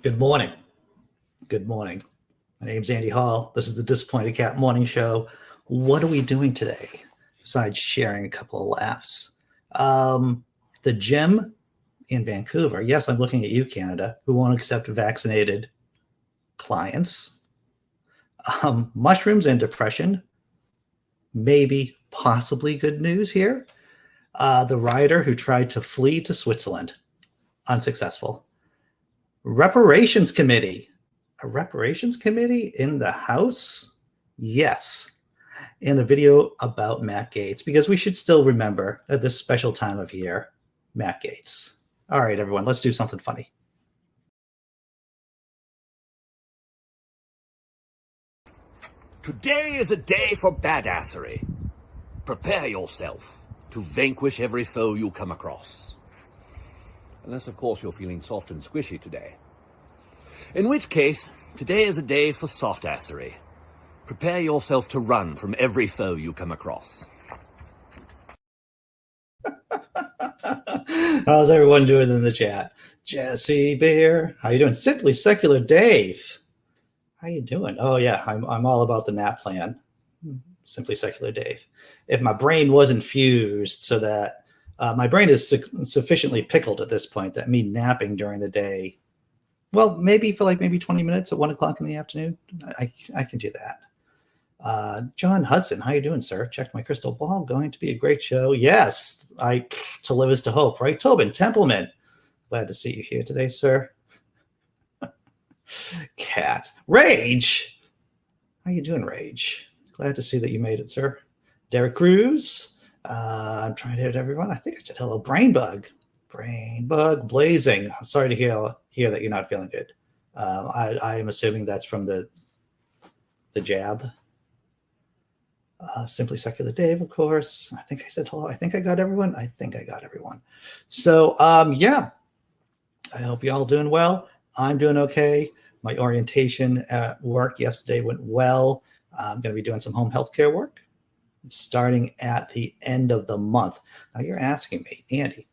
Good morning. Good morning. My name's Andy Hall. This is the Disappointed Cat Morning Show. What are we doing today besides sharing a couple of laughs? The gym in Vancouver. Yes, I'm looking at you, Canada, who won't accept vaccinated clients. Mushrooms and depression. Maybe, possibly good news here. The rioter who tried to flee to Switzerland. Unsuccessful. Reparations committee. A reparations committee in the House? Yes. And a video about Matt Gaetz, because we should still remember at this special time of year, Matt Gaetz. All right, everyone, let's do something funny. Today is a day for badassery. Prepare yourself to vanquish every foe you come across. Unless, of course, you're feeling soft and squishy today. In which case, today is a day for softassery. Prepare yourself to run from every foe you come across. How's everyone doing in the chat? Jesse Bear, how you doing? Simply Secular Dave, how you doing? Oh yeah, I'm all about the nap plan. Simply Secular Dave. If my brain wasn't fused so that my brain is sufficiently pickled at this point that me napping during the day, well, maybe for maybe 20 minutes at 1 o'clock in the afternoon, I can do that. John Hudson, how you doing, sir? Checked my crystal ball. Going to be a great show. Yes, to live is to hope, right? Tobin Templeman, glad to see you here today, sir. Cat Rage, how you doing, Rage? Glad to see that you made it, sir. Derek Cruz, I'm trying to hit everyone. I think I said hello. Brainbug Blazing. Sorry to hear that you're not feeling good. I am assuming that's from the jab. Simply Secular Dave, of course. I think I said hello. I think I got everyone. So, yeah, I hope you all doing well. I'm doing okay. My orientation at work yesterday went well. I'm going to be doing some home healthcare work starting at the end of the month. Now, you're asking me, Andy,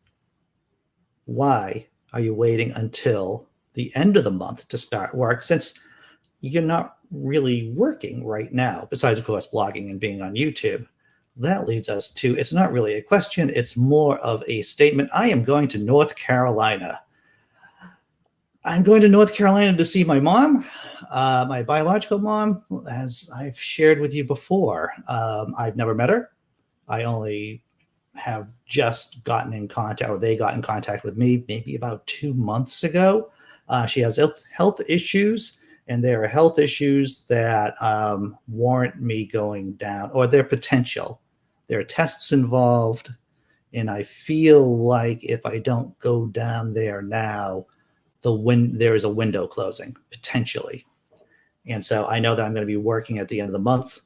why are you waiting until the end of the month to start work, since you're not really working right now, besides, of course, blogging and being on YouTube? That leads us to, it's not really a question, it's more of a statement. I am going to North Carolina. I'm going to North Carolina to see my mom, my biological mom, as I've shared with you before. I've never met her. I only have just gotten in contact, or they got in contact with me maybe about 2 months ago. She has health issues, and there are health issues that warrant me going down, or their potential. There are tests involved, and I feel like if I don't go down there now, there is a window closing, potentially. And so I know that I'm going to be working at the end of the month.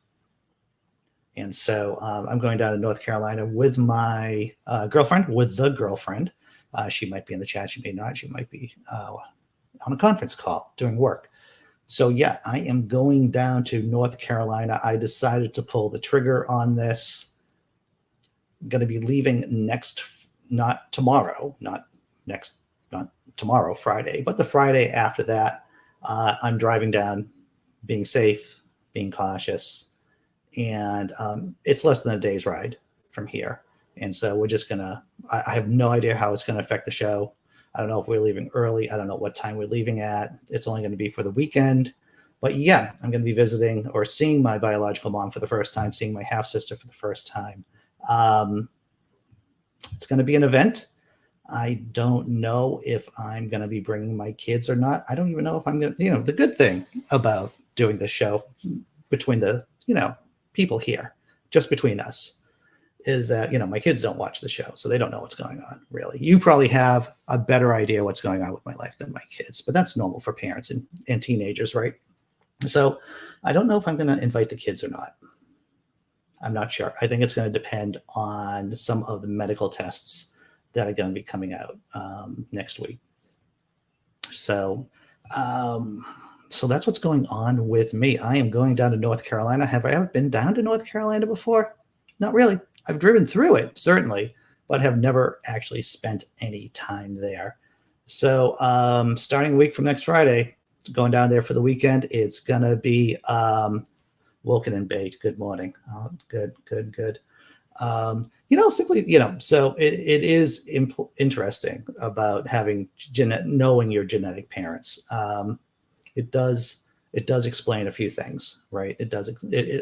And so I'm going down to North Carolina with my girlfriend, she might be in the chat. She may not. She might be on a conference call doing work. So, yeah, I am going down to North Carolina. I decided to pull the trigger on this. I'm going to be leaving not tomorrow, Friday, but the Friday after that. I'm driving down, being safe, being cautious. And it's less than a day's ride from here. And so we're just I have no idea how it's going to affect the show. I don't know if we're leaving early. I don't know what time we're leaving at. It's only going to be for the weekend. But yeah, I'm going to be visiting or seeing my biological mom for the first time, seeing my half-sister for the first time. It's going to be an event. I don't know if I'm going to be bringing my kids or not. I don't even know if I'm going to, the good thing about doing this show between the, people here, just between us, is that, my kids don't watch the show, so they don't know what's going on, really. You probably have a better idea what's going on with my life than my kids, but that's normal for parents and teenagers, right? So I don't know if I'm going to invite the kids or not. I'm not sure. I think it's going to depend on some of the medical tests that are going to be coming out next week. So that's what's going on with me. I am going down to North Carolina. Have I ever been down to North Carolina before? Not really. I've driven through it, certainly, but have never actually spent any time there. So starting a week from next Friday, going down there for the weekend, it's going to be woken and baked. Good morning. Oh, good. So it is interesting about having knowing your genetic parents. It does explain a few things, right? It does.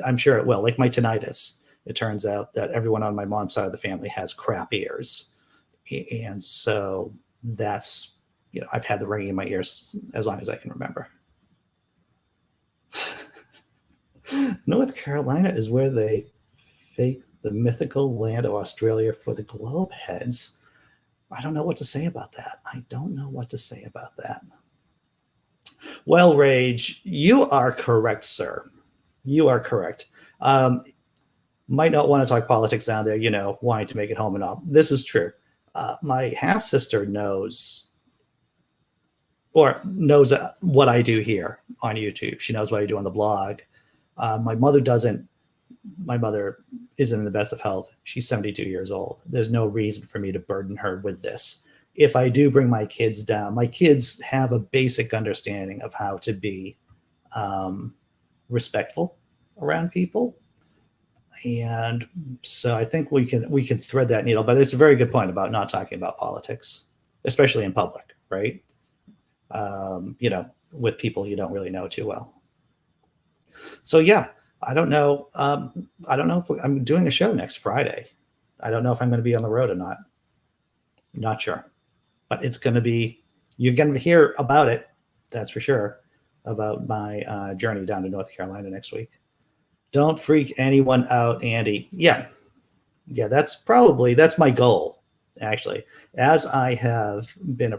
I'm sure it will. Like my tinnitus, it turns out that everyone on my mom's side of the family has crap ears, and so that's, I've had the ringing in my ears as long as I can remember. North Carolina is where they fake the mythical land of Australia for the globe heads. I don't know what to say about that. Well, Rage, you are correct, sir. You are correct. Might not want to talk politics down there, wanting to make it home and all. This is true. My half-sister knows what I do here on YouTube. She knows what I do on the blog. My mother doesn't. My mother isn't in the best of health. She's 72 years old. There's no reason for me to burden her with this. If I do bring my kids down, my kids have a basic understanding of how to be respectful around people. And so I think we can thread that needle. But it's a very good point about not talking about politics, especially in public, right? With people you don't really know too well. So yeah, I don't know. I don't know if I'm doing a show next Friday. I don't know if I'm going to be on the road or not. Not sure, but it's going to be. You're going to hear about it. That's for sure. About my journey down to North Carolina next week. Don't freak anyone out, Andy. Yeah, that's my goal. Actually, as I have been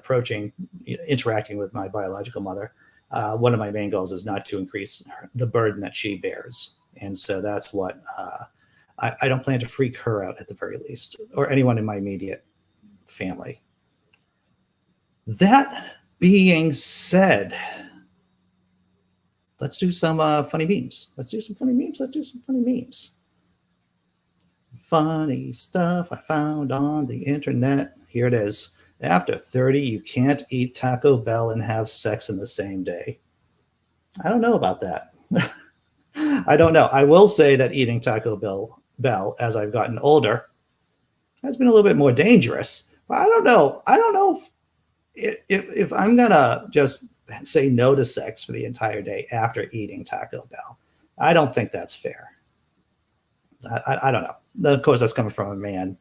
interacting with my biological mother, one of my main goals is not to increase the burden that she bears. And so that's what I don't plan to freak her out at the very least, or anyone in my immediate family. That being said, let's do some funny memes. Funny stuff I found on the internet. Here it is. After 30, you can't eat Taco Bell and have sex in the same day. I don't know about that. I don't know. I will say that eating Taco Bell as I've gotten older has been a little bit more dangerous. But I don't know. If I'm going to just say no to sex for the entire day after eating Taco Bell. I don't think that's fair. I don't know. Of course, that's coming from a man,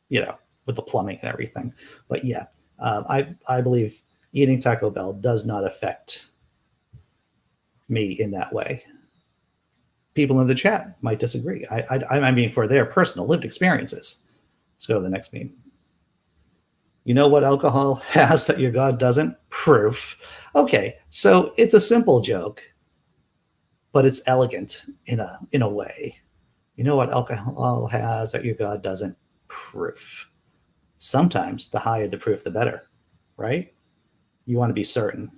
with the plumbing and everything. But yeah, I believe eating Taco Bell does not affect me in that way. People in the chat might disagree. I mean, for their personal lived experiences. Let's go to the next meme. You know what alcohol has that your God doesn't? Proof. Okay, so it's a simple joke, but it's elegant in a way. You know what alcohol has that your God doesn't? Proof. Sometimes the higher the proof, the better, right? You want to be certain.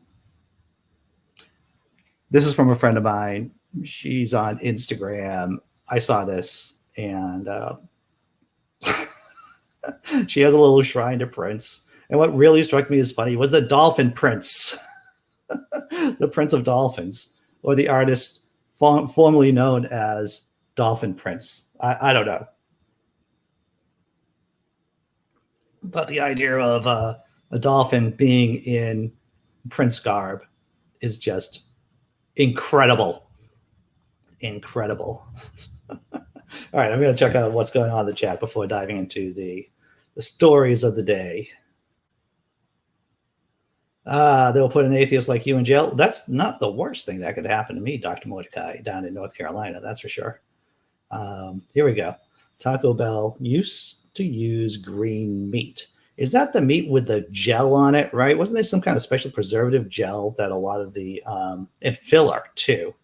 This is from a friend of mine. She's on Instagram. I saw this, and she has a little shrine to Prince. And what really struck me as funny was the dolphin prince, the Prince of Dolphins, or the artist formerly known as Dolphin Prince. I don't know. But the idea of a dolphin being in Prince garb is just incredible. Incredible. All right, I'm going to check out what's going on in the chat before diving into the stories of the day. They'll put an atheist like you in jail. That's not the worst thing that could happen to me, Dr. Mordecai, down in North Carolina. That's for sure. Here we go. Taco Bell used to use green meat. Is that the meat with the gel on it, right? Wasn't there some kind of special preservative gel that a lot of the and filler too?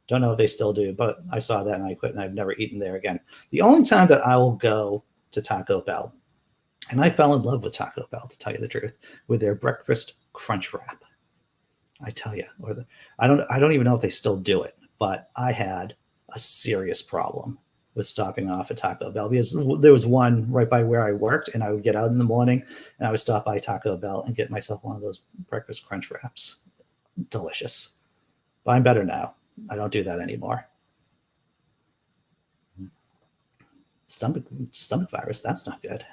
Don't know if they still do, but I saw that and I quit, and I've never eaten there again. The only time that I will go to Taco Bell, and I fell in love with Taco Bell, to tell you the truth, with their breakfast crunch wrap. I tell you, I don't even know if they still do it, but I had a serious problem was stopping off at Taco Bell, because there was one right by where I worked, and I would get out in the morning and I would stop by Taco Bell and get myself one of those breakfast crunch wraps. Delicious. But I'm better now. I don't do that anymore. Stomach virus, that's not good.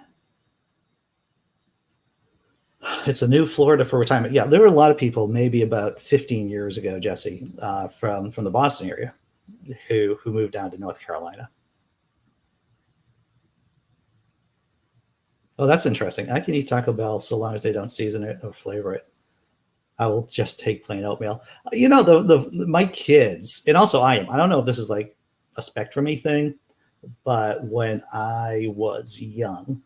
It's a new Florida for retirement. Yeah, there were a lot of people, maybe about 15 years ago, Jesse, from the Boston area, who moved down to North Carolina. Oh, that's interesting. I can eat Taco Bell so long as they don't season it or flavor it. I will just take plain oatmeal. You know, my kids, and also I don't know if this is like a spectrum-y thing, but when I was young,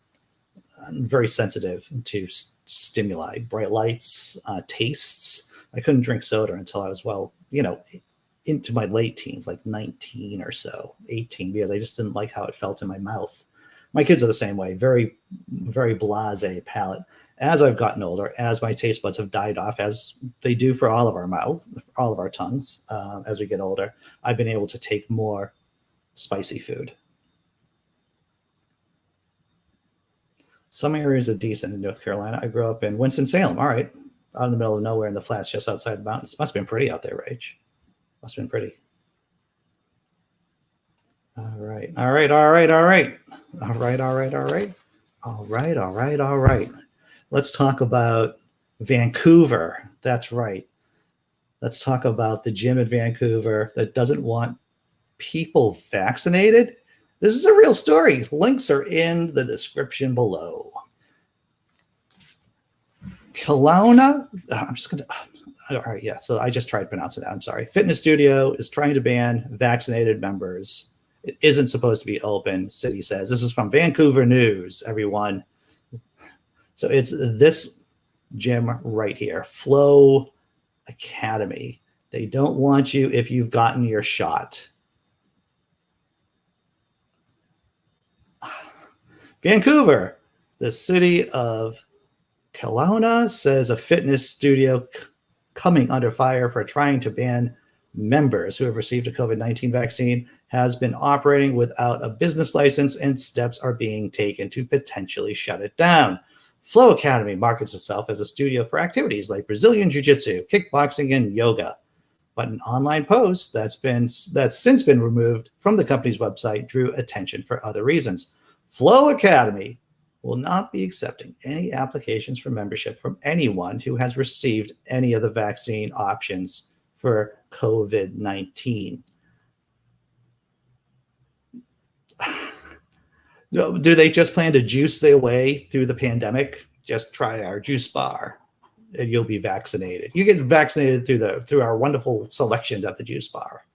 I'm very sensitive to stimuli, bright lights, tastes. I couldn't drink soda until I was, into my late teens, like 19 or so, 18, because I just didn't like how it felt in my mouth. My kids are the same way, very, very blasé palate. As I've gotten older, as my taste buds have died off, as they do for all of our mouth, all of our tongues, as we get older, I've been able to take more spicy food. Some areas are decent in North Carolina. I grew up in Winston-Salem. All right. Out in the middle of nowhere in the flats just outside the mountains. Must have been pretty out there, Rach. Must have been pretty. All right. Let's talk about Vancouver. That's right. Let's talk about the gym at Vancouver that doesn't want people vaccinated. This is a real story. Links are in the description below. Kelowna, all right, yeah, so I just tried pronouncing that. I'm sorry. Fitness studio is trying to ban vaccinated members. It isn't supposed to be open, city says. This is from Vancouver News, everyone. So it's this gym right here, Flow Academy. They don't want you if you've gotten your shot. Vancouver, the city of Kelowna, says a fitness studio coming under fire for trying to ban members who have received a COVID-19 vaccine has been operating without a business license, and steps are being taken to potentially shut it down. Flow Academy markets itself as a studio for activities like Brazilian Jiu-Jitsu, kickboxing, and yoga. But an online post that's since been removed from the company's website drew attention for other reasons. Flow Academy will not be accepting any applications for membership from anyone who has received any of the vaccine options for COVID-19. Do they just plan to juice their way through the pandemic? Just try our juice bar and you'll be vaccinated. You get vaccinated through our wonderful selections at the juice bar.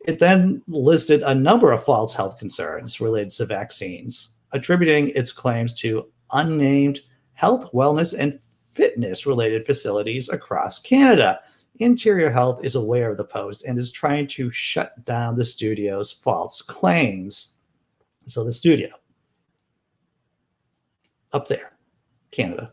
It then listed a number of false health concerns related to vaccines, attributing its claims to unnamed health, wellness, and fitness-related facilities across Canada. Interior Health is aware of the post and is trying to shut down the studio's false claims. So the studio, up there, Canada,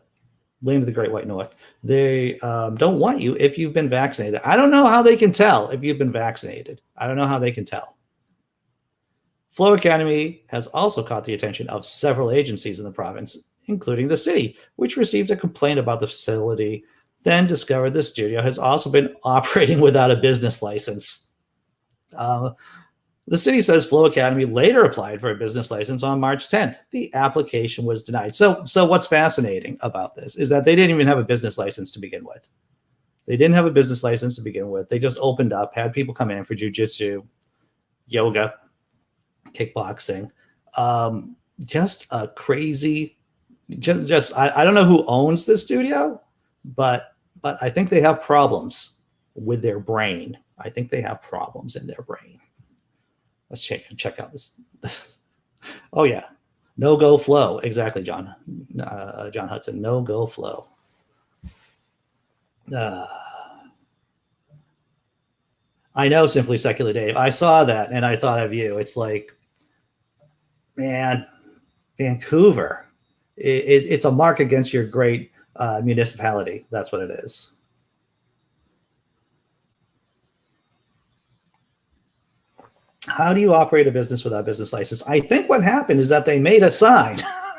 land of the Great White North, they don't want you if you've been vaccinated. I don't know how they can tell if you've been vaccinated. I don't know how they can tell. Flow Academy has also caught the attention of several agencies in the province, including the city, which received a complaint about the facility, then discovered the studio has also been operating without a business license. The city says Flow Academy later applied for a business license on March 10th. The application was denied. So what's fascinating about this is that they didn't even have a business license to begin with. They didn't have a business license to begin with. They just opened up, had people come in for jiu-jitsu, yoga, kickboxing. Just a crazy, I don't know who owns this studio, but I think they have problems with their brain. I think they have problems in their brain. Let's check out this. Oh yeah, no go flow. Exactly, John. John Hudson. No go flow. I know, Simply Secular Dave. I saw that and I thought of you. It's like, man, Vancouver. It's a mark against your great municipality. That's what it is. How do you operate a business without a business license? I think what happened is that they made a sign.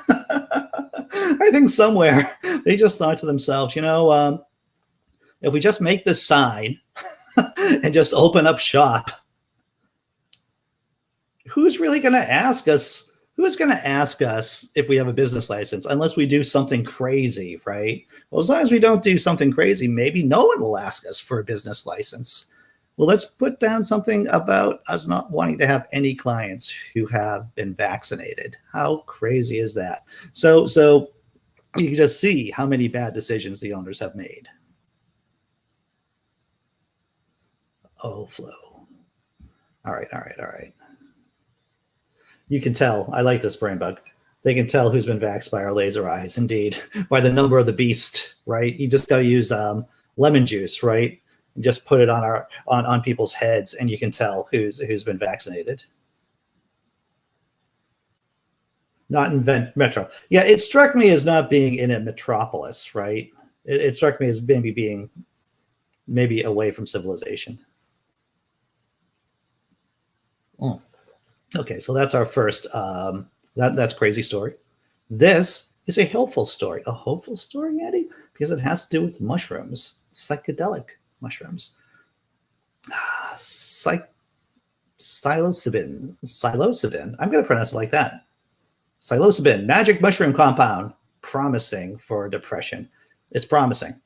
I think somewhere they just thought to themselves, if we just make this sign and just open up shop, who's really going to ask us? Who's going to ask us if we have a business license unless we do something crazy, right? Well, as long as we don't do something crazy, maybe no one will ask us for a business license. Well, let's put down something about us not wanting to have any clients who have been vaccinated. How crazy is that? So you can just see how many bad decisions the owners have made. Oh, flow. All right. You can tell. I like this brain bug. They can tell who's been vaxxed by our laser eyes, indeed, by the number of the beast, right? You just got to use lemon juice, right? And just put it on people's heads, and you can tell who's been vaccinated. Not in Metro. Yeah, it struck me as not being in a metropolis, right? It struck me as maybe being away from civilization. Oh. Okay, so that's our first, that's crazy story. This is a helpful story. A hopeful story, Andy? Because it has to do with mushrooms, psychedelic mushrooms. Psilocybin. I'm going to pronounce it like that. Psilocybin, magic mushroom compound, promising for depression. It's promising,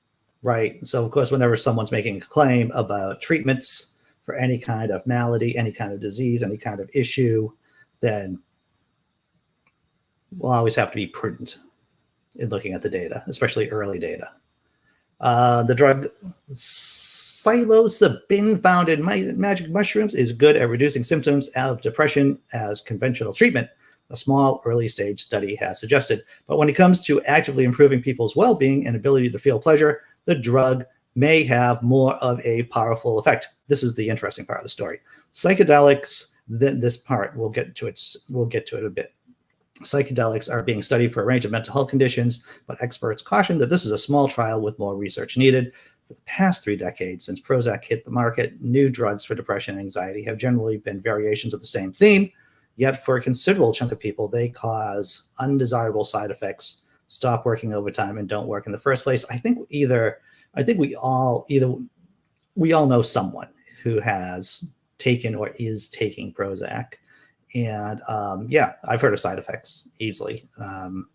right? So, of course, whenever someone's making a claim about treatments for any kind of malady, any kind of disease, any kind of issue, then we'll always have to be prudent in looking at the data, especially early data. The drug psilocybin found in magic mushrooms is good at reducing symptoms of depression as conventional treatment, a small early stage study has suggested. But when it comes to actively improving people's well-being and ability to feel pleasure, the drug may have more of a powerful effect. This is the interesting part of the story. Psychedelics, this part, we'll get to it a bit. Psychedelics are being studied for a range of mental health conditions, but experts caution that this is a small trial with more research needed. For the past 3 decades since Prozac hit the market, new drugs for depression and anxiety have generally been variations of the same theme, yet for a considerable chunk of people, they cause undesirable side effects, stop working over time, and don't work in the first place. I think we all know someone who has taken or is taking Prozac. And I've heard of side effects easily. The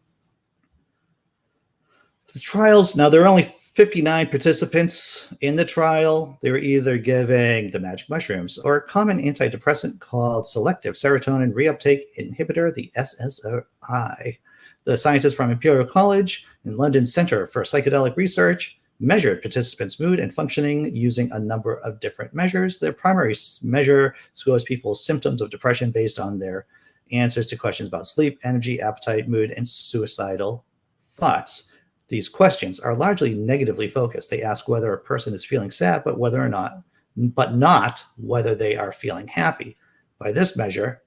trials, now there are only 59 participants in the trial. They were either giving the magic mushrooms or a common antidepressant called selective serotonin reuptake inhibitor, the SSRI. The scientists from Imperial College and London Center for Psychedelic Research measured participants' mood and functioning using a number of different measures. Their primary measure scores people's symptoms of depression based on their answers to questions about sleep, energy, appetite, mood, and suicidal thoughts. These questions are largely negatively focused. They ask whether a person is feeling sad, but not whether they are feeling happy. By this measure,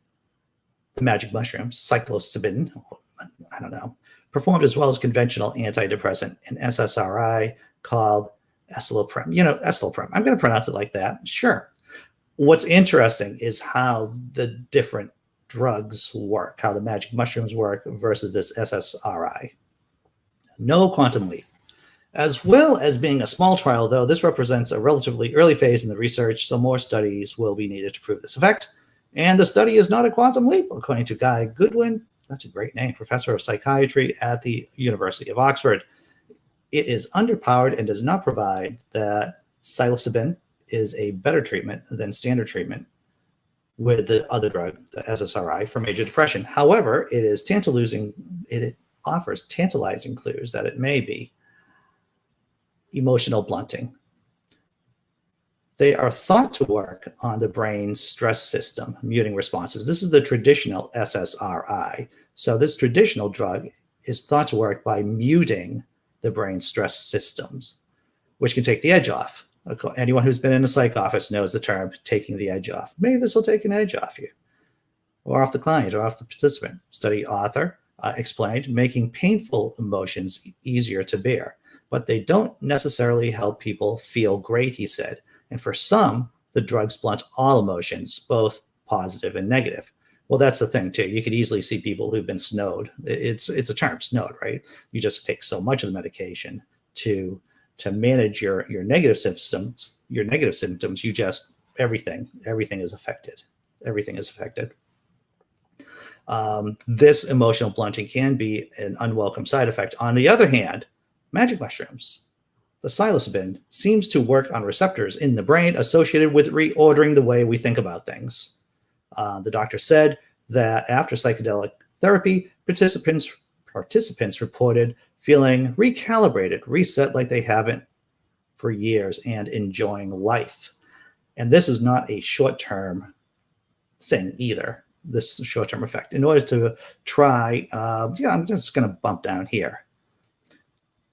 the magic mushroom, psilocybin, performed as well as conventional antidepressant, an SSRI called escitalopram. Escitalopram. I'm going to pronounce it like that. Sure. What's interesting is how the different drugs work, how the magic mushrooms work versus this SSRI. No quantum leap. As well as being a small trial, though, this represents a relatively early phase in the research, so more studies will be needed to prove this effect. And the study is not a quantum leap, according to Guy Goodwin. That's a great name, professor of psychiatry at the University of Oxford. It is underpowered and does not provide that psilocybin is a better treatment than standard treatment with the other drug, the SSRI, for major depression. However, it offers tantalizing clues that it may be emotional blunting. They are thought to work on the brain's stress system, muting responses. This is the traditional SSRI. So this traditional drug is thought to work by muting the brain's stress systems, which can take the edge off. Anyone who's been in a psych office knows the term taking the edge off. Maybe this will take an edge off you or off the client or off the participant. Study author explained, making painful emotions easier to bear, but they don't necessarily help people feel great, he said. And for some, the drugs blunt all emotions, both positive and negative. Well, that's the thing too. You could easily see people who've been snowed. It's a term, snowed, right? You just take so much of the medication to manage your negative symptoms. Your negative symptoms, you just everything is affected. Everything is affected. This emotional blunting can be an unwelcome side effect. On the other hand, magic mushrooms, the psilocybin, seems to work on receptors in the brain associated with reordering the way we think about things. The doctor said that after psychedelic therapy, participants reported feeling recalibrated, reset like they haven't for years, and enjoying life. And this is not a short-term thing either, this short-term effect. In order to try, I'm just going to bump down here.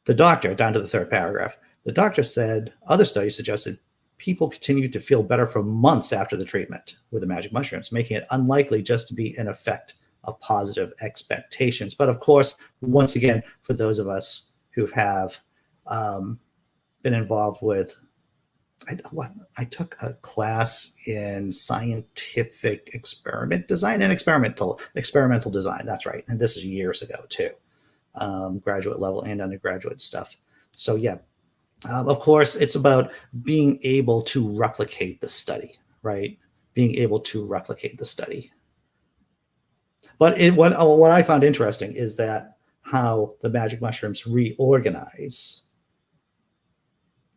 The doctor, down to the third paragraph, the doctor said other studies suggested people continued to feel better for months after the treatment with the magic mushrooms, making it unlikely just to be an effect of positive expectations. But of course, once again, for those of us who have been involved with, I took a class in scientific experiment design and experimental design. That's right. And this is years ago too, graduate level and undergraduate stuff. So yeah, of course, it's about being able to replicate the study, right? Being able to replicate the study. But what I found interesting is that how the magic mushrooms reorganize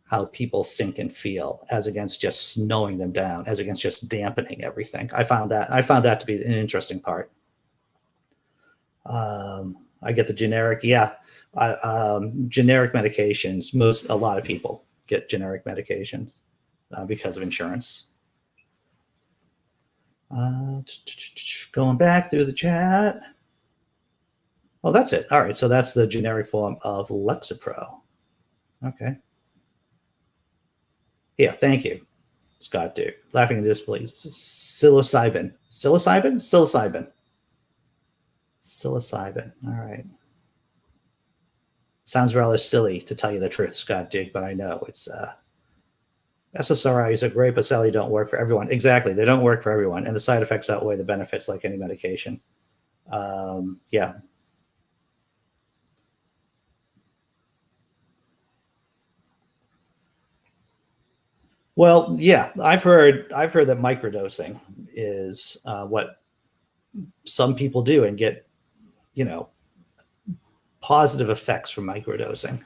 how people think and feel, as against just slowing them down, as against just dampening everything. I found that to be an interesting part. I get the generic, generic medications. A lot of people get generic medications because of insurance. Going back through the chat. Oh, that's it. All right, so that's the generic form of Lexapro. Okay. Yeah, thank you, Scott Duke. Laughing in disbelief. Psilocybin. All right. Sounds rather silly, to tell you the truth, Scott Duke, but I know it's SSRIs are great, but sadly don't work for everyone. Exactly, they don't work for everyone, and the side effects outweigh the benefits, like any medication. Yeah. Well, yeah, I've heard that microdosing is what some people do and get, positive effects from microdosing.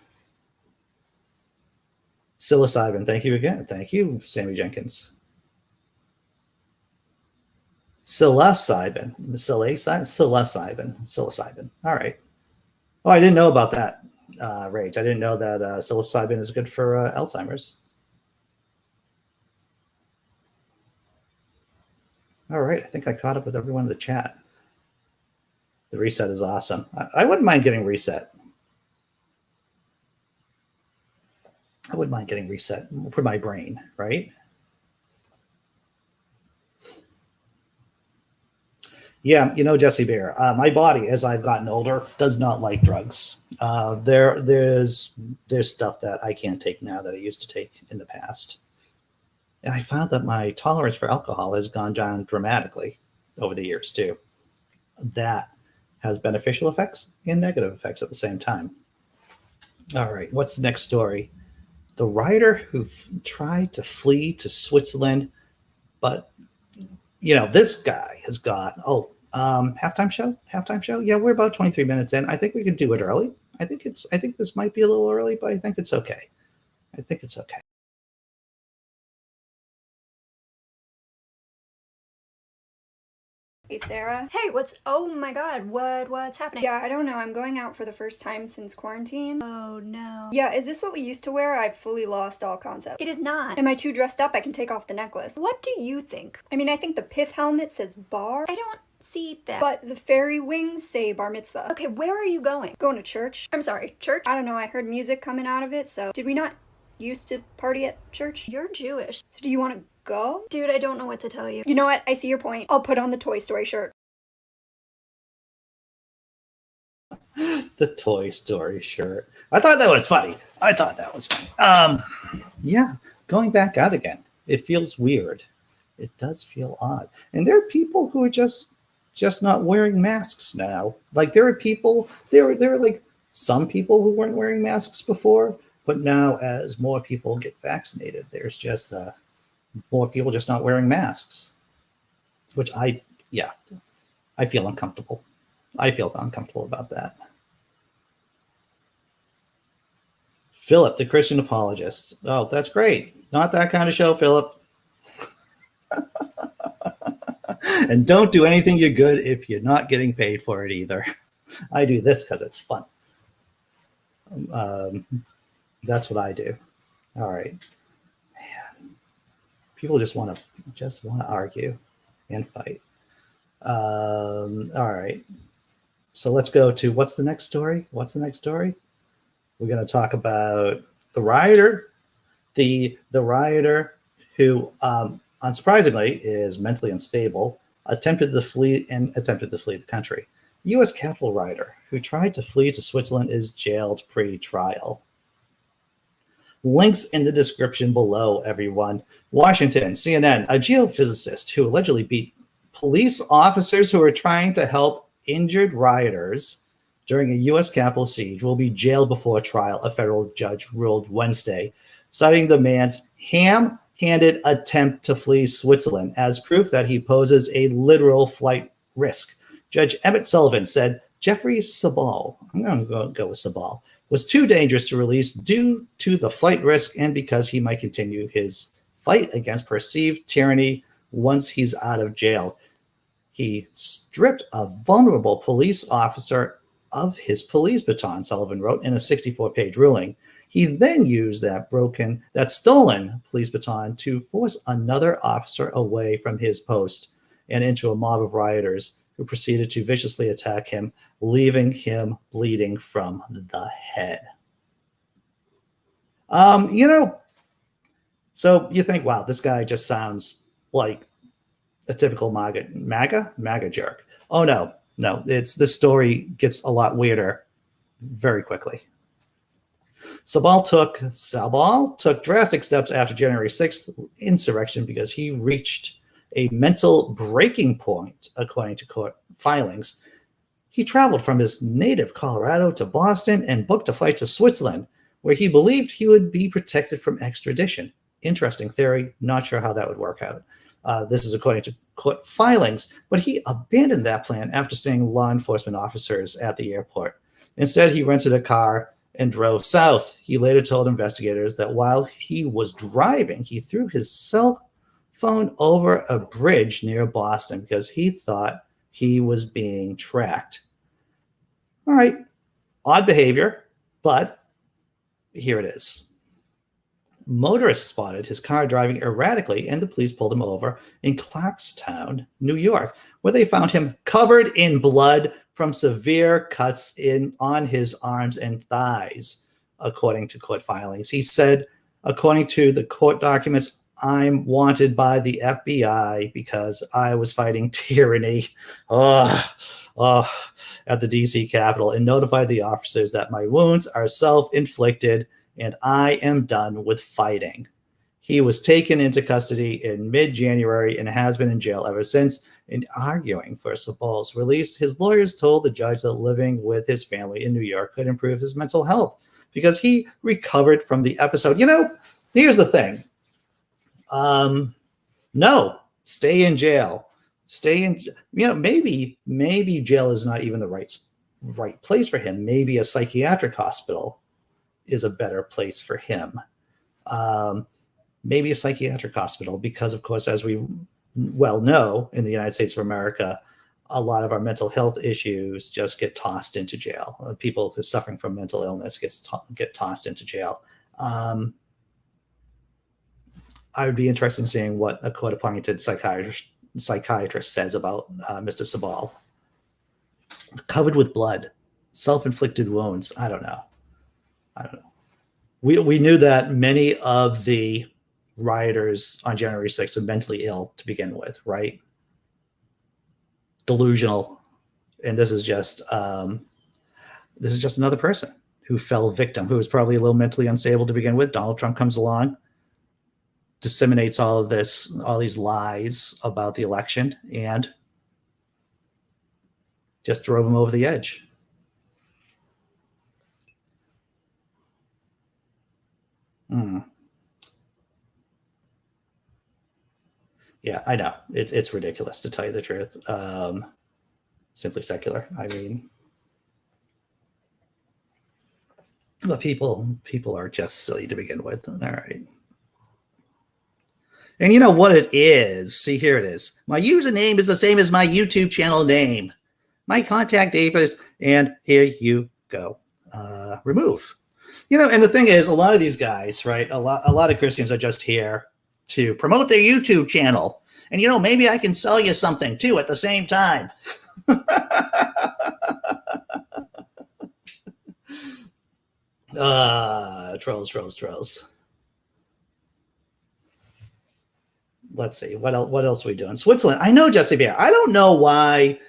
Psilocybin, thank you again. Thank you, Sammy Jenkins. Psilocybin. All right. Oh, I didn't know about that, Rage. I didn't know that psilocybin is good for Alzheimer's. All right, I think I caught up with everyone in the chat. The reset is awesome. I wouldn't mind getting reset. I wouldn't mind getting reset for my brain, right? Yeah, Jesse Bear, my body, as I've gotten older, does not like drugs. There's stuff that I can't take now that I used to take in the past. And I found that my tolerance for alcohol has gone down dramatically over the years too. That has beneficial effects and negative effects at the same time. All right, what's the next story? The writer who tried to flee to Switzerland, but this guy has got halftime show. Yeah, we're about 23 minutes in. I think we can do it early. I think this might be a little early, but I think it's okay. Hey Sarah. Hey, oh my god, what's happening? Yeah, I don't know, I'm going out for the first time since quarantine. Oh no. Yeah, is this what we used to wear? I've fully lost all concept. It is not. Am I too dressed up? I can take off the necklace. What do you think? I mean, I think the pith helmet says bar. I don't see that. But the fairy wings say bar mitzvah. Okay, where are you going? Going to church? I'm sorry, church? I don't know, I heard music coming out of it, so did we not used to party at church? You're Jewish. So do you want to go? Dude, I don't know what to tell you. You know what? I see your point. I'll put on the Toy Story shirt. The Toy Story shirt. I thought that was funny. Yeah, going back out again. It feels weird. It does feel odd. And there are people who are just not wearing masks now. Like there are like some people who weren't wearing masks before, but now as more people get vaccinated, there's just more people just not wearing masks, which I feel uncomfortable. I feel uncomfortable about that. Philip, the Christian apologist. Oh, that's great. Not that kind of show, Philip. And don't do anything you're good if you're not getting paid for it either. I do this because it's fun. That's what I do. All right. Man. People just want to argue and fight. All right. So let's go to what's the next story? We're going to talk about the rioter. The rioter who unsurprisingly is mentally unstable, attempted to flee the country. U.S. Capitol rioter who tried to flee to Switzerland is jailed pre-trial. Links in the description below, everyone. Washington, CNN, a geophysicist who allegedly beat police officers who were trying to help injured rioters during a U.S. Capitol siege will be jailed before trial, a federal judge ruled Wednesday, citing the man's ham-handed attempt to flee Switzerland as proof that he poses a literal flight risk. Judge Emmett Sullivan said Jeffrey Sabal, I'm going to go with Sabal, was too dangerous to release due to the flight risk and because he might continue his fight against perceived tyranny once he's out of jail. He stripped a vulnerable police officer of his police baton, Sullivan wrote in a 64-page ruling. He then used that stolen police baton to force another officer away from his post and into a mob of rioters who proceeded to viciously attack him, leaving him bleeding from the head. So you think, wow, this guy just sounds like a typical MAGA jerk. Oh, no, the story gets a lot weirder very quickly. Sabal took drastic steps after January 6th insurrection because he reached a mental breaking point, according to court filings. He traveled from his native Colorado to Boston and booked a flight to Switzerland, where he believed he would be protected from extradition. Interesting theory. Not sure how that would work out. This is according to court filings, but he abandoned that plan after seeing law enforcement officers at the airport. Instead, he rented a car and drove south. He later told investigators that while he was driving, he threw his cell phone over a bridge near Boston because he thought he was being tracked. All right, odd behavior, but here it is. Motorists spotted his car driving erratically, and the police pulled him over in Clarkstown, New York, where they found him covered in blood from severe cuts on his arms and thighs, according to court filings. He said, according to the court documents, I'm wanted by the FBI because I was fighting tyranny at the D.C. Capitol and notified the officers that my wounds are self-inflicted and I am done with fighting. He was taken into custody in mid-January and has been in jail ever since. In arguing for Sabal's release, his lawyers told the judge that living with his family in New York could improve his mental health because he recovered from the episode. Here's the thing. No, stay in jail. Maybe jail is not even the right place for him. Maybe a psychiatric hospital is a better place for him. Maybe a psychiatric hospital, because of course, as we well know, in the United States of America, a lot of our mental health issues just get tossed into jail. People who are suffering from mental illness get tossed into jail. I would be interested in seeing what a court-appointed psychiatrist says about Mr. Sabal. Covered with blood, self-inflicted wounds. I don't know. We knew that many of the rioters on January 6th were mentally ill to begin with, right? Delusional. And this is just another person who fell victim, who was probably a little mentally unstable to begin with. Donald Trump comes along, disseminates all these lies about the election, and just drove him over the edge. Yeah, I know. It's ridiculous, to tell you the truth. Simply Secular. I mean, but people are just silly to begin with. All right. And you know what it is? See, here it is. My username is the same as my YouTube channel name. My contact papers, and here you go. Remove. You know, and the thing is, a lot of these guys, right? A lot of Christians are just here to promote their YouTube channel. And, you know, maybe I can sell you something too at the same time. Trolls. Let's see. What else are we doing? Switzerland. I know Jesse Bear. I don't know why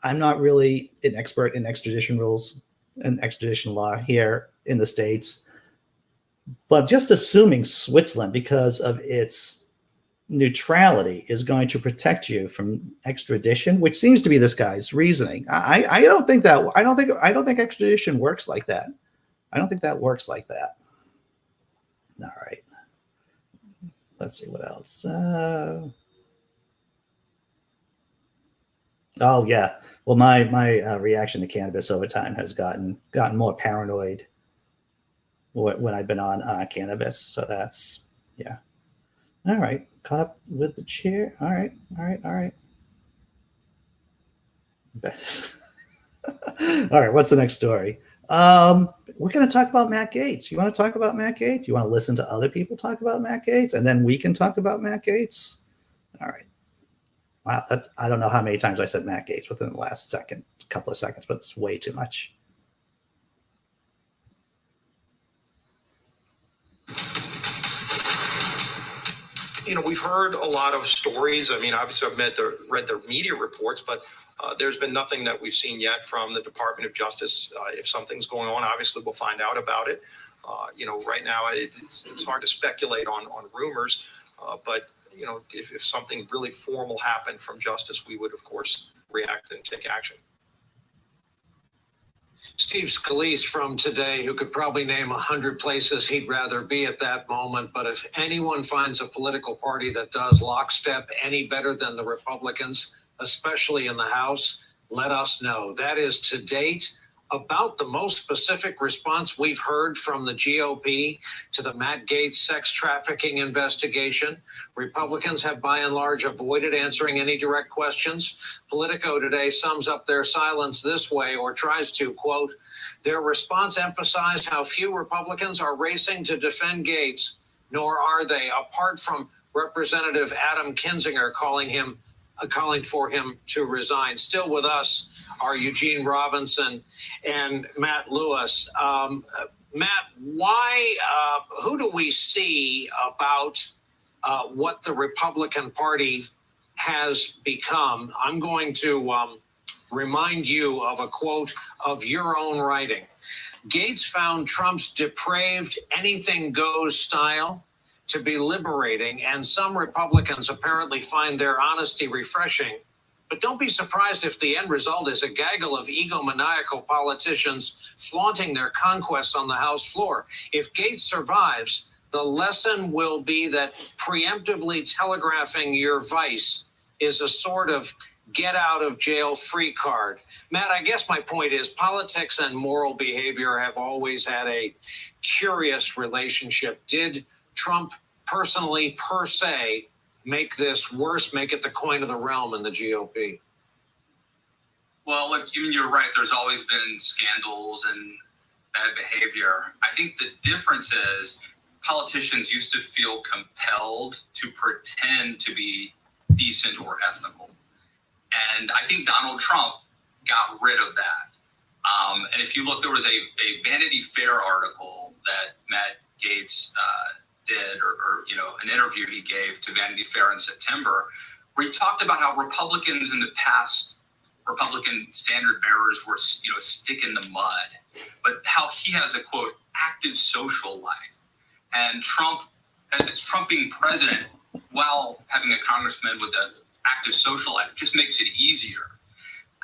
I'm not really an expert in extradition rules and extradition law here in the States, but just assuming Switzerland, because of its neutrality, is going to protect you from extradition, which seems to be this guy's reasoning. I don't think extradition works like that. I don't think that works like that. All right. Let's see what else. Oh yeah. Well, my reaction to cannabis over time has gotten more paranoid when I've been on cannabis. So that's, yeah. All right. Caught up with the chair. All right. All right. What's the next story? We're going to talk about Matt Gaetz. You want to talk about Matt Gaetz? You want to listen to other people talk about Matt Gaetz, and then we can talk about Matt Gaetz? All right. Wow, I don't know how many times I said Matt Gaetz within the last couple of seconds, but it's way too much. You know, we've heard a lot of stories. I mean, obviously I've read the media reports, but there's been nothing that we've seen yet from the Department of Justice. If something's going on, obviously we'll find out about it. You know, right now it's hard to speculate on rumors, but you know, if something really formal happened from justice, we would, of course, react and take action. Steve Scalise from Today, who could probably name 100 places he'd rather be at that moment. But if anyone finds a political party that does lockstep any better than the Republicans, especially in the House, let us know. That is, to date, about the most specific response we've heard from the GOP to the Matt Gaetz sex trafficking investigation. Republicans have by and large avoided answering any direct questions. Politico today sums up their silence this way, or tries to, quote, their response emphasized how few Republicans are racing to defend Gaetz, nor are they, apart from Representative Adam Kinzinger calling for him to resign. Still with us are Eugene Robinson and Matt Lewis. Matt, who do we see about what the Republican Party has become? I'm going to remind you of a quote of your own writing. Gaetz found Trump's depraved anything goes style to be liberating, and some Republicans apparently find their honesty refreshing. But don't be surprised if the end result is a gaggle of egomaniacal politicians flaunting their conquests on the House floor. If Gaetz survives, the lesson will be that preemptively telegraphing your vice is a sort of get out of jail free card. Matt, I guess my point is politics and moral behavior have always had a curious relationship. Did Trump personally, per se, make this worse, make it the coin of the realm in the GOP? Well, look, you're right. There's always been scandals and bad behavior. I think the difference is politicians used to feel compelled to pretend to be decent or ethical. And I think Donald Trump got rid of that. And if you look, there was a Vanity Fair article that Matt Gaetz did, or an interview he gave to Vanity Fair in September, where he talked about how Republicans in the past, Republican standard bearers were, a stick in the mud, but how he has a, quote, active social life. And Trump as Trump being president while having a congressman with an active social life just makes it easier.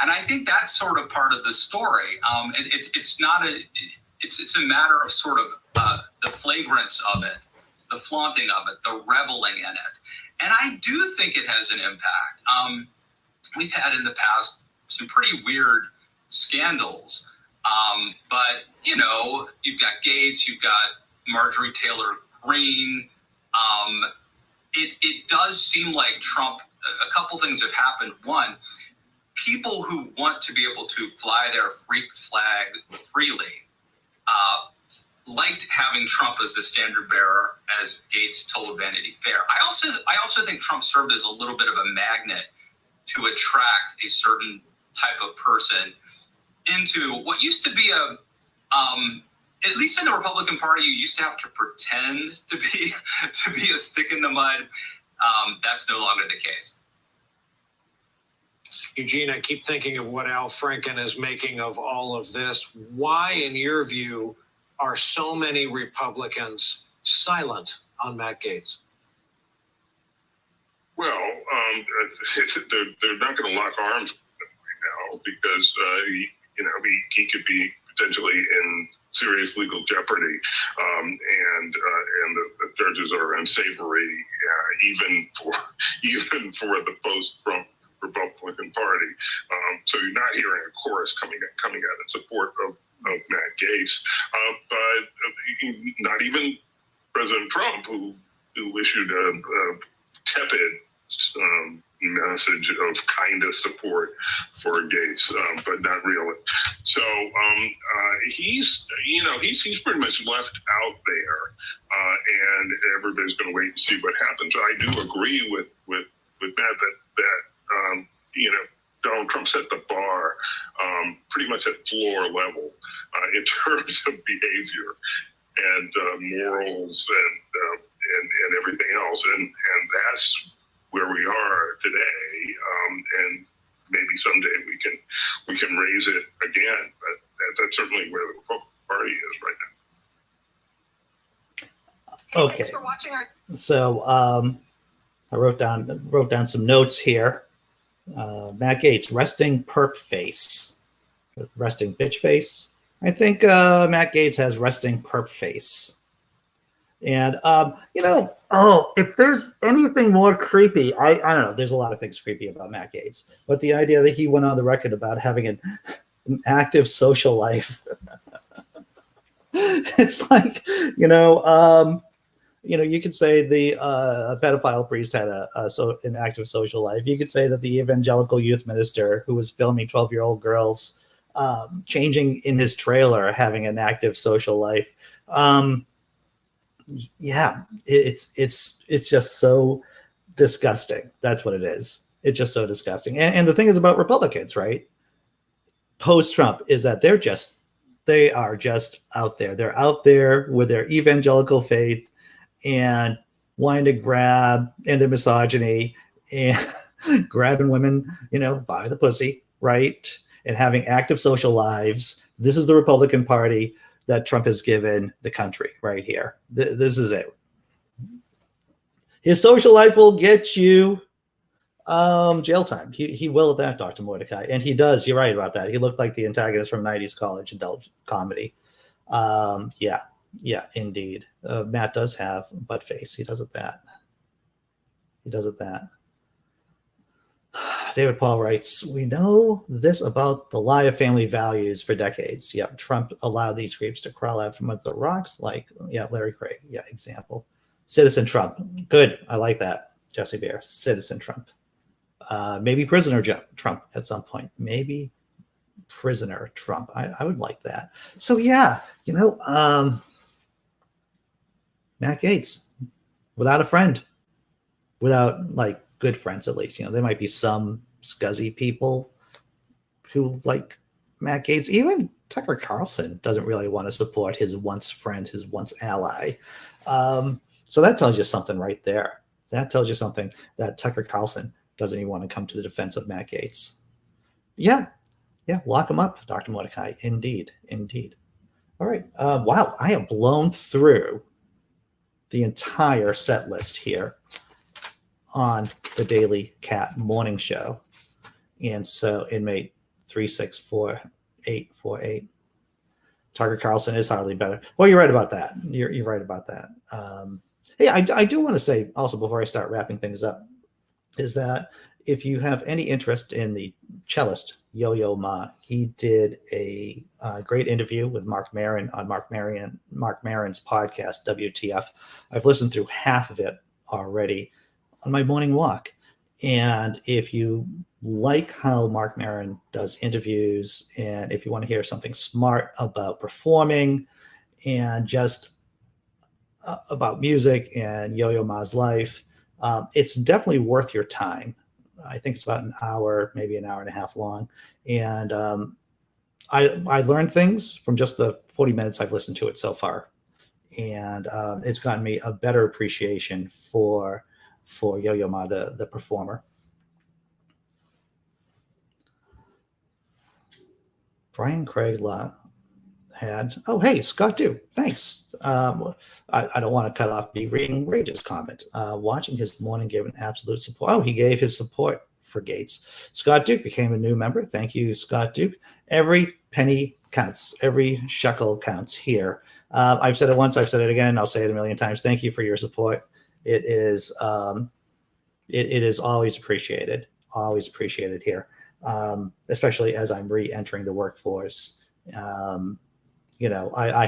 And I think that's sort of part of the story. It's not a, it's a matter of sort of the flagrance of it, the flaunting of it, the reveling in it. And I do think it has an impact. We've had in the past some pretty weird scandals, but you know, you've got Gates, you've got Marjorie Taylor Greene. It does seem like Trump, a couple things have happened. One, people who want to be able to fly their freak flag freely liked having Trump as the standard bearer, as Gates told Vanity Fair. I also think Trump served as a little bit of a magnet to attract a certain type of person into what used to be a, at least in the Republican Party, you used to have to pretend to be a stick in the mud. That's no longer the case. Eugene, I keep thinking of what Al Franken is making of all of this. Why, in your view, are so many Republicans silent on Matt Gaetz? Well, they're not going to lock arms right now because he could be potentially in serious legal jeopardy, and the charges are unsavory, even for the post-Trump Republican Party. So you're not hearing a chorus coming out in support of Matt Gaetz, but not even President Trump, who issued a tepid message of kind of support for Gaetz, but not really. So he's pretty much left out there, and everybody's going to wait and see what happens. I do agree with Matt that Donald Trump set the bar pretty much at floor level in terms of behavior and morals and everything else, and that's where we are today, and maybe someday we can raise it again, but that's certainly where the Republican Party is right now. Okay. Thanks for watching our. So I wrote down some notes here. Matt Gaetz, resting perp face, resting bitch face. I think Matt Gaetz has resting perp face. And, if there's anything more creepy, I don't know, there's a lot of things creepy about Matt Gaetz, but the idea that he went on the record about having an active social life, it's like, you could say the pedophile priest had an active social life. You could say that the evangelical youth minister who was filming 12-year-old girls changing in his trailer having an active social life. Yeah, it's just so disgusting. That's what it is. It's just so disgusting. And the thing is about Republicans, right? Post-Trump is that they are just out there. They're out there with their evangelical faith and wanting to grab, and their misogyny and grabbing women, by the pussy, right? And having active social lives. This is the Republican Party that Trump has given the country right here. This is it. His social life will get you jail time. He will at that, Dr. Mordecai. And he does. You're right about that. He looked like the antagonist from 90s college adult comedy. Yeah, indeed. Matt does have butt face. He does it that. David Paul writes, we know this about the lie of family values for decades. Yep, Trump allowed these creeps to crawl out from under the rocks like, Larry Craig. Yeah, example. Citizen Trump. Good. I like that. Jesse Bear. Citizen Trump. Maybe prisoner Trump at some point. Maybe prisoner Trump. I would like that. So, yeah, Matt Gaetz, without a friend, without good friends at least. There might be some scuzzy people who like Matt Gaetz. Even Tucker Carlson doesn't really want to support his once friend, his once ally. So that tells you something right there. That tells you something that Tucker Carlson doesn't even want to come to the defense of Matt Gaetz. Yeah, lock him up, Dr. Mordecai. Indeed. All right. Wow, I have blown through the entire set list here on the Daily Cat Morning Show. And so inmate 364848. Tucker Carlson is hardly better. Well, you're right about that. You're right about that. Hey, I do want to say also before I start wrapping things up is that if you have any interest in the cellist Yo-Yo Ma, he did a great interview with Mark Maron on Mark Maron's podcast, WTF. I've listened through half of it already on my morning walk. And if you like how Mark Maron does interviews, and if you want to hear something smart about performing and just about music and Yo-Yo Ma's life, it's definitely worth your time. I think it's about an hour, maybe an hour and a half long. And I learned things from just the 40 minutes I've listened to it so far. And it's gotten me a better appreciation for Yo-Yo Ma, the performer. Brian Craig had, oh, hey, Scott Duke, thanks. I don't want to cut off the reading Rage's comment. Watching his morning gave an absolute support. Oh, he gave his support for Gates. Scott Duke became a new member. Thank you, Scott Duke. Every penny counts. Every shekel counts here. I've said it once. I've said it again. I'll say it a million times. Thank you for your support. It is always appreciated. Always appreciated here, especially as I'm re-entering the workforce. I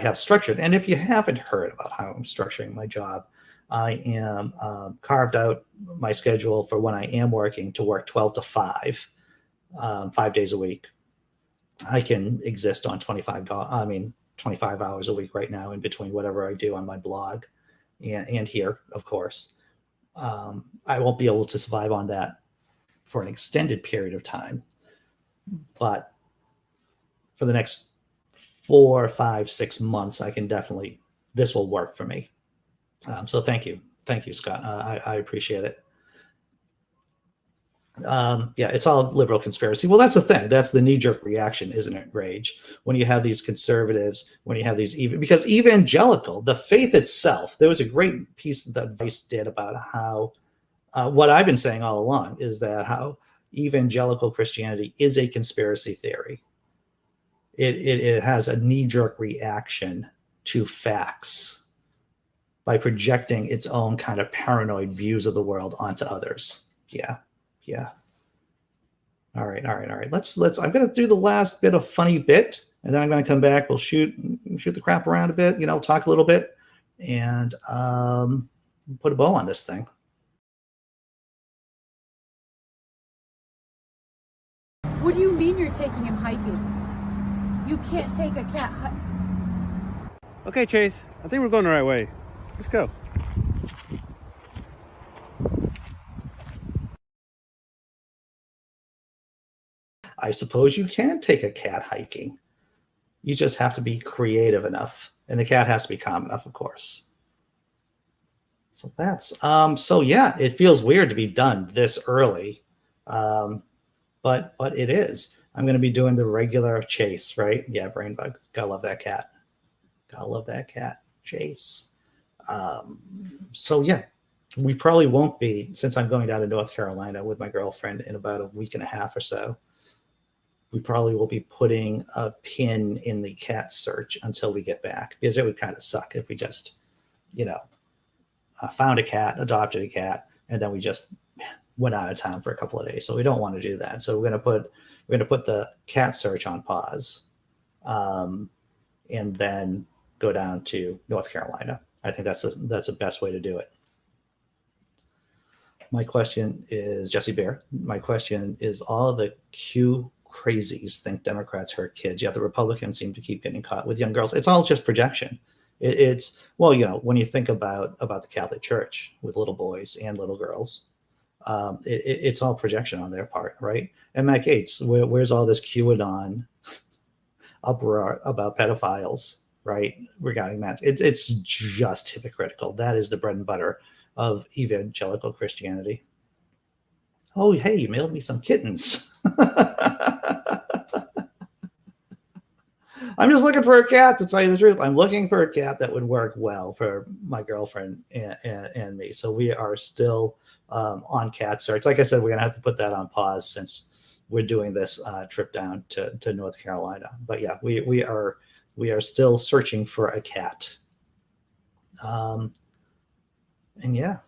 have structured, and if you haven't heard about how I'm structuring my job, I am carved out my schedule for when I am working to work 12 to 5, 5 days a week. I can exist on 25 hours a week right now in between whatever I do on my blog and here, of course. I won't be able to survive on that for an extended period of time, but for the next 4, 5, 6 months, this will work for me. So thank you, Scott. I appreciate it. It's all liberal conspiracy. Well, that's the thing. That's the knee-jerk reaction, isn't it, Rage? When you have these conservatives, when you have these because evangelical, the faith itself. There was a great piece that Vice did about how what I've been saying all along is that how evangelical Christianity is a conspiracy theory. It has a knee-jerk reaction to facts by projecting its own kind of paranoid views of the world onto others. Yeah. All right. I'm going to do the last bit of funny bit, and then I'm going to come back. We'll shoot the crap around a bit, talk a little bit, and put a bow on this thing. What do you mean you're taking him hiking? You can't take a cat Okay, Chase. I think we're going the right way. Let's go. I suppose you can take a cat hiking. You just have to be creative enough. And the cat has to be calm enough, of course. So that's, it feels weird to be done this early. But it is. I'm going to be doing the regular Chase, right? Yeah, brain bugs. Gotta love that cat. Chase. We probably won't be, since I'm going down to North Carolina with my girlfriend in about a week and a half or so. We probably will be putting a pin in the cat search until we get back, because it would kind of suck if we just, found a cat, adopted a cat, and then we just went out of town for a couple of days. So we don't want to do that. So we're going to put the cat search on pause, and then go down to North Carolina. I think that's the best way to do it. My question is, Jesse Bear, my question is, all the Q crazies think Democrats hurt kids, yet the Republicans seem to keep getting caught with young girls. It's all just projection. When you think about the Catholic Church with little boys and little girls, it's all projection on their part, right? And Matt Gaetz, where's all this QAnon uproar about pedophiles, right? Regarding Matt, it's just hypocritical. That is the bread and butter of evangelical Christianity. Oh, hey, you mailed me some kittens. I'm just looking for a cat, to tell you the truth. I'm looking for a cat that would work well for my girlfriend and me. So we are still on cat search. Like I said, we're going to have to put that on pause since we're doing this trip down to North Carolina. But yeah, we are still searching for a cat. And yeah.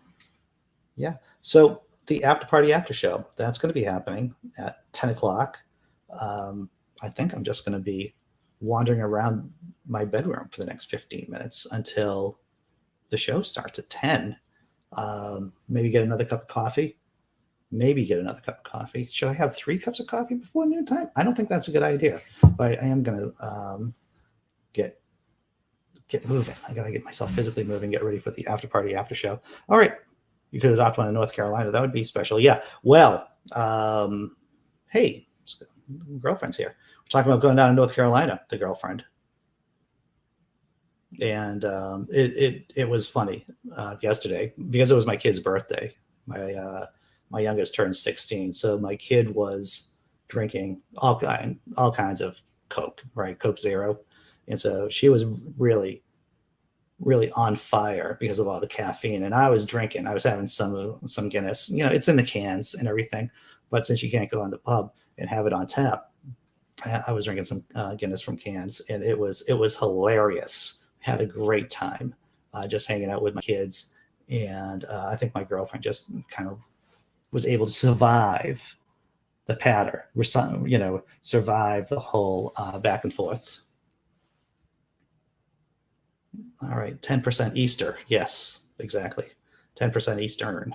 So the after party after show, that's going to be happening at 10 o'clock. I think I'm just going to be wandering around my bedroom for the next 15 minutes until the show starts at 10. Maybe get another cup of coffee. Should I have 3 cups of coffee before noontime? I don't think that's a good idea, but I am going to get moving. I got to get myself physically moving, get ready for the after party after show. All right. You could adopt one in North Carolina. That would be special. Yeah. Well, hey, girlfriend's here. We're talking about going down to North Carolina, the girlfriend. And it was funny yesterday because it was my kid's birthday. My youngest turned 16. So my kid was drinking all kinds of Coke, right? Coke Zero. And so she was really on fire because of all the caffeine. And I was drinking. I was having some Guinness. You know, it's in the cans and everything. But since you can't go in the pub and have it on tap, I was drinking some Guinness from cans, and it was hilarious. Had a great time just hanging out with my kids. And I think my girlfriend just kind of was able to survive the patter. Survive the whole back and forth. All right, 10% Easter. Yes, exactly. 10% Eastern.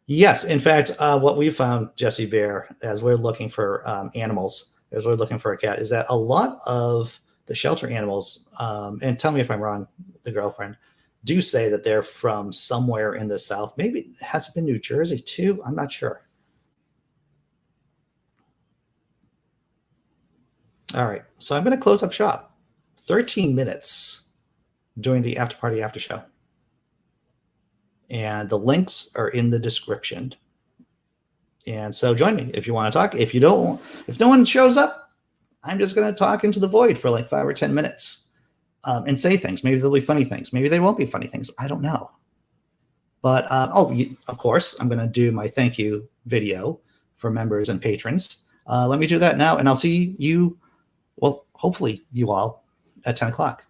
Yes, in fact, what we found, Jesse Bear, as we're looking for animals, as we're looking for a cat, is that a lot of the shelter animals, and tell me if I'm wrong, the girlfriend, do say that they're from somewhere in the South. Maybe has it been New Jersey too? I'm not sure. All right, so I'm going to close up shop. 13 minutes doing the after party after show. And the links are in the description. And so join me if you want to talk. If no one shows up, I'm just going to talk into the void for like 5 or 10 minutes and say things. Maybe there'll be funny things. Maybe they won't be funny things. I don't know. But of course, I'm going to do my thank you video for members and patrons. Let me do that now, and I'll see you, well, hopefully you all, at 10 o'clock.